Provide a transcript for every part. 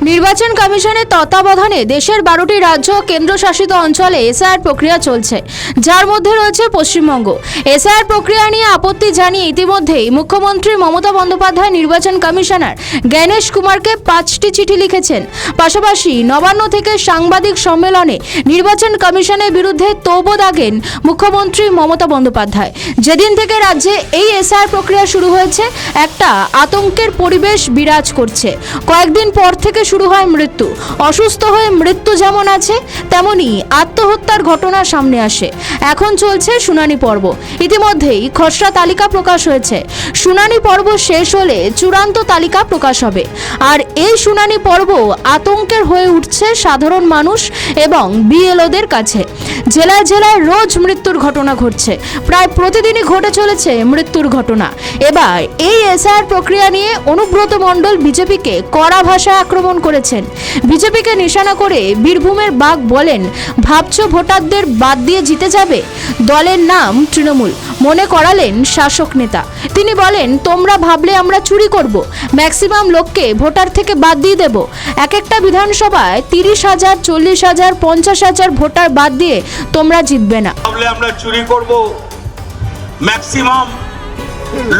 নির্বাচন কমিশনের তত্ত্বাবধানে দেশের 12টি রাজ্য ও কেন্দ্রশাসিত অঞ্চলে এসআইআর প্রক্রিয়া চলছে, যার মধ্যে রয়েছে পশ্চিমবঙ্গ। এসআইআর প্রক্রিয়া নিয়ে আপত্তি জানিয়ে ইতিমধ্যেই মুখ্যমন্ত্রী মমতা বন্দ্যোপাধ্যায় নির্বাচন কমিশনার জ্ঞানেশ কুমারকে 5টি চিঠি লিখেছেন। পাশাপাশি নবান্ন থেকে সাংবাদিক সম্মেলনে নির্বাচন কমিশনের বিরুদ্ধে তোবও দাগেন মুখ্যমন্ত্রী মমতা বন্দ্যোপাধ্যায়। যেদিন থেকে রাজ্যে এই এসআইআর প্রক্রিয়া শুরু হয়েছে, একটা আতঙ্কের পরিবেশ বিরাজ করছে। কয়েকদিন পর থেকে শুরু হয় মৃত্যু। অসুস্থ হয়ে মৃত্যু যেমন আছে, তেমনি আত্মহত্যার ঘটনা সামনে আসে। এখন চলছে শুনানি পর্ব। ইতিমধ্যেই খসড়া তালিকা প্রকাশ হয়েছে। শুনানি পর্ব শেষ হলে চূড়ান্ত তালিকা প্রকাশ হবে। আর এই শুনানি পর্ব আতঙ্কের হয়ে উঠছে সাধারণ মানুষ এবং বিএলওদের কাছে। জেলায় জেলায় রোজ মৃত্যুর ঘটনা ঘটছে। প্রায় প্রতিদিনই ঘটে চলেছে মৃত্যুর ঘটনা। এবার এই এসআইআর প্রক্রিয়া নিয়ে অনুব্রত মণ্ডল বিজেপিকে কড়া ভাষায় আক্রমণ করেছেন। বিজেপিকে নিশানা করে বীরভূমের বাঘ বলেন, ভাবছো ভোটারদের বাদ দিয়ে জিতে যাবে? দলের নাম তৃণমূল, মনে করালেন শাসক নেতা। তিনি বলেন, তোমরা ভাবলে আমরা চুরি করব, ম্যাক্সিমাম লোককে ভোটার থেকে বাদ দিয়ে দেব। এক একটা বিধানসভায় 30,000, 40,000, 50,000 ভোটার বাদ দিয়ে তোমরা জিতবে না। ভাবলে আমরা চুরি করব, ম্যাক্সিমাম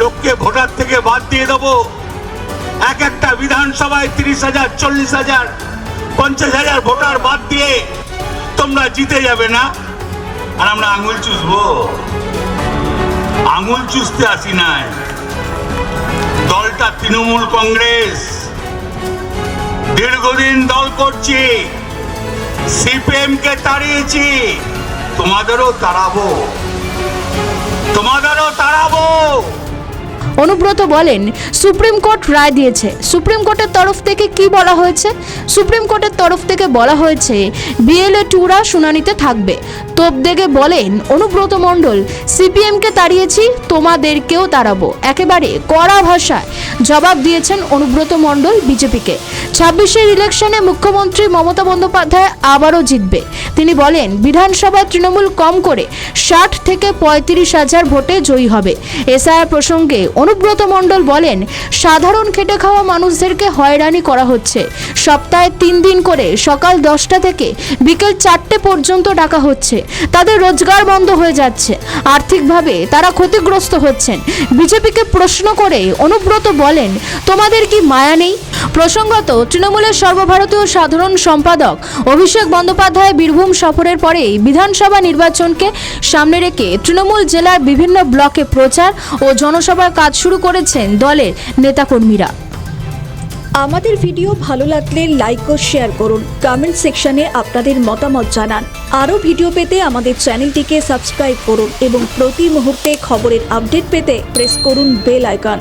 লোককে ভোটার থেকে বাদ দিয়ে দেব। এক একটা বিধানসভায় 30,000, 40,000, 50,000 ভোটার বাদ দিয়ে তোমরা জিতে যাবে না। আর আমরা আঙুল চুষবো? আঙুল চুষতে আসি নাই। দলটা তৃণমূল কংগ্রেস, দীর্ঘদিন দল করছি, সিপিএম কে তাড়িয়েছি, তোমাদেরও তাড়াবো, তোমাদেরও তাড়াবো। অনুব্রত বলেন, সুপ্রিম কোর্ট রায় দিয়েছে। সুপ্রিম কোর্টের তরফ থেকে কি বলা হয়েছে? সুপ্রিম কোর্টের তরফ থেকে বলা হয়েছে বিএলএ 2রা শুনানিতে থাকবে। তোপ দেগে বলেন অনুব্রত মণ্ডল, সিপিএমকে তাড়িয়েছি, তোমাদেরকেও তাড়াবো। একেবারে কড়া ভাষায় জবাব দিয়েছেন অনুব্রত মণ্ডল বিজেপিকে। 26-এর ইলেকশনে মুখ্যমন্ত্রী মমতা বন্দ্যোপাধ্যায় আবারও জিতবে। তিনি বলেন, বিধানসভায় তৃণমূল কম করে 60 থেকে 35,000 ভোটে জয়ী হবে। এসআইআর প্রসঙ্গে অনুব্রত মণ্ডল বলেন, সাধারণ খেটে খাওয়া মানুষদেরকে হয়রানি করা হচ্ছে। সপ্তাহে 3 দিন করে সকাল 10টা থেকে বিকেল 4টে পর্যন্ত ডাকা হচ্ছে। তাদের রোজগার বন্ধ হয়ে যাচ্ছে, আর্থিকভাবে তারা ক্ষতিগ্রস্ত হচ্ছেন। বিজেপিকে প্রশ্ন করে অনুব্রত বলেন, তোমাদের কি মায়া নেই? প্রসঙ্গত, তৃণমূলের সর্বভারতীয় সাধারণ সম্পাদক অভিষেক বন্দ্যোপাধ্যায় বীরভূম সফরের পরেই বিধানসভা নির্বাচনকে সামনে রেখে তৃণমূল জেলার বিভিন্ন ব্লকে প্রচার ও জনসভার কাজ শুরু করেছেন দলের নেতাকর্মীরা। আমাদের ভিডিও ভালো লাগলে লাইক ও শেয়ার করুন। কমেন্ট সেকশনে আপনাদের মতামত জানান। আরও ভিডিও পেতে আমাদের চ্যানেলটিকে সাবস্ক্রাইব করুন এবং প্রতি মুহূর্তে খবরের আপডেট পেতে প্রেস করুন বেল আইকন।